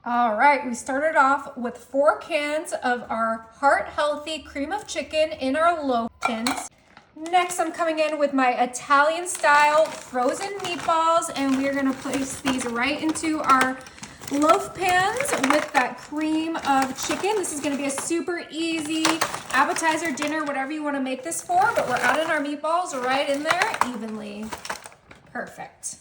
All right, we started off with 4 cans of our heart healthy cream of chicken in our loaf tins. Next, I'm coming in with my Italian style frozen meatballs, and we are gonna place these right into our loaf pans with that cream of chicken. This is gonna be a super easy appetizer, dinner, whatever you wanna make this for, but we're adding our meatballs right in there evenly. Perfect.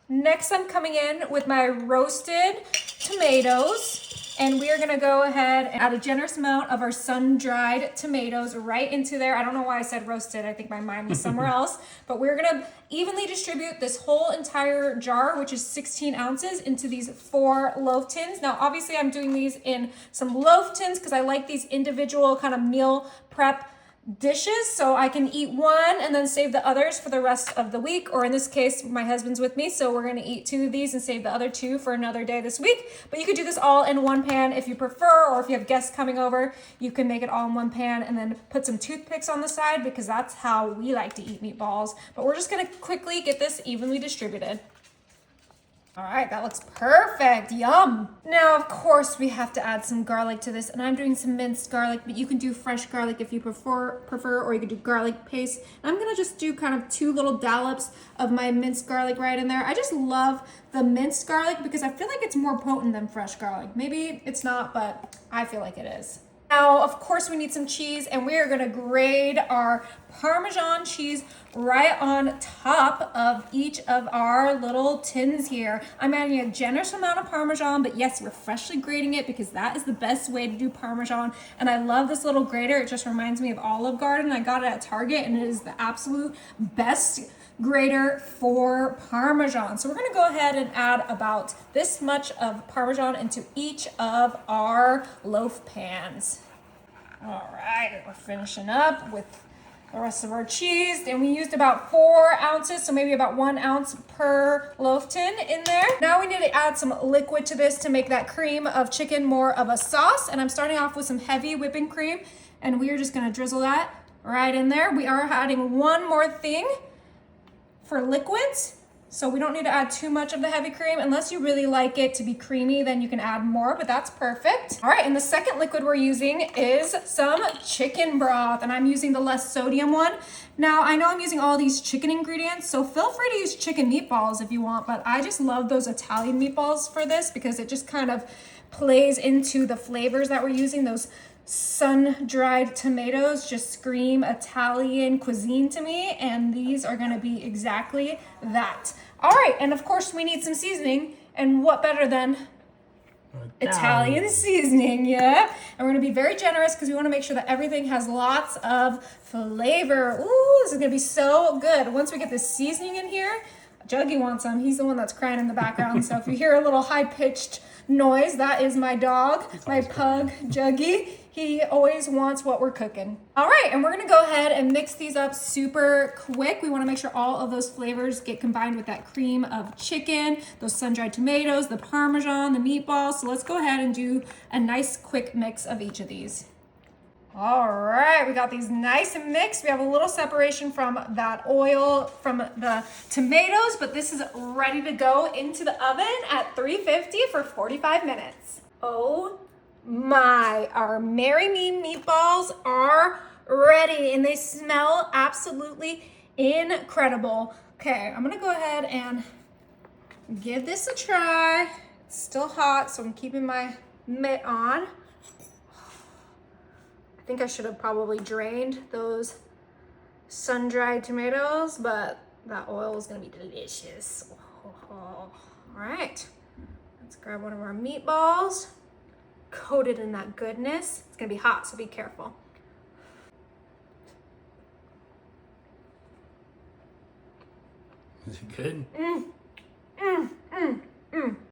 Next, I'm coming in with my roasted tomatoes, and we are gonna go ahead and add a generous amount of our sun-dried tomatoes right into there. I don't know why I said roasted. I think my mind was somewhere else, but we're gonna evenly distribute this whole entire jar, which is 16 ounces, into these 4 loaf tins. Now, obviously I'm doing these in some loaf tins because I like these individual kind of meal prep dishes, so I can eat one and then save the others for the rest of the week, or in this case my husband's with me, so we're going to eat 2 of these and save the other 2 for another day this week. But you could do this all in one pan if you prefer, or if you have guests coming over, you can make it all in one pan and then put some toothpicks on the side, because that's how we like to eat meatballs. But we're just going to quickly get this evenly distributed. All right, that looks perfect. Yum. Now, of course, we have to add some garlic to this, and I'm doing some minced garlic, but you can do fresh garlic if you prefer, or you can do garlic paste. And I'm gonna just do kind of 2 little dollops of my minced garlic right in there. I just love the minced garlic because I feel like it's more potent than fresh garlic. Maybe it's not, but I feel like it is. Now, of course, we need some cheese, and we are gonna grate our Parmesan cheese right on top of each of our little tins here. I'm adding a generous amount of Parmesan, but yes, we're freshly grating it because that is the best way to do Parmesan. And I love this little grater. It just reminds me of Olive Garden. I got it at Target, and it is the absolute best grater for Parmesan. So we're gonna go ahead and add about this much of Parmesan into each of our loaf pans. All right, we're finishing up with the rest of our cheese, and we used about 4 ounces, so maybe about 1 ounce per loaf tin in there. Now we need to add some liquid to this to make that cream of chicken more of a sauce, and I'm starting off with some heavy whipping cream, and we are just gonna drizzle that right in there. We are adding one more thing for liquids, so we don't need to add too much of the heavy cream. Unless you really like it to be creamy, then you can add more, but that's perfect. All right, and the second liquid we're using is some chicken broth, and I'm using the less sodium one. Now, I know I'm using all these chicken ingredients, so feel free to use chicken meatballs if you want, but I just love those Italian meatballs for this because it just kind of plays into the flavors that we're using. Those sun-dried tomatoes just scream Italian cuisine to me, and these are gonna be exactly that. All right, and of course we need some seasoning, and what better than Italian seasoning, yeah? And we're gonna be very generous because we wanna make sure that everything has lots of flavor. Ooh, this is gonna be so good. Once we get this seasoning in here, Juggy wants some. He's the one that's crying in the background. So if you hear a little high-pitched noise, that is my dog, my pug, Juggy. He always wants what we're cooking. All right, and we're gonna go ahead and mix these up super quick. We wanna make sure all of those flavors get combined with that cream of chicken, those sun-dried tomatoes, the Parmesan, the meatballs. So let's go ahead and do a nice quick mix of each of these. All right, we got these nice and mixed. We have a little separation from that oil from the tomatoes, but this is ready to go into the oven at 350 for 45 minutes. Oh my, our Marry Me meatballs are ready, and they smell absolutely incredible. Okay, I'm gonna go ahead and give this a try. It's still hot, so I'm keeping my mitt on. I think I should have probably drained those sun-dried tomatoes, but that oil is gonna be delicious. All right, let's grab one of our meatballs, coated in that goodness. It's gonna be hot, so be careful. Is it good?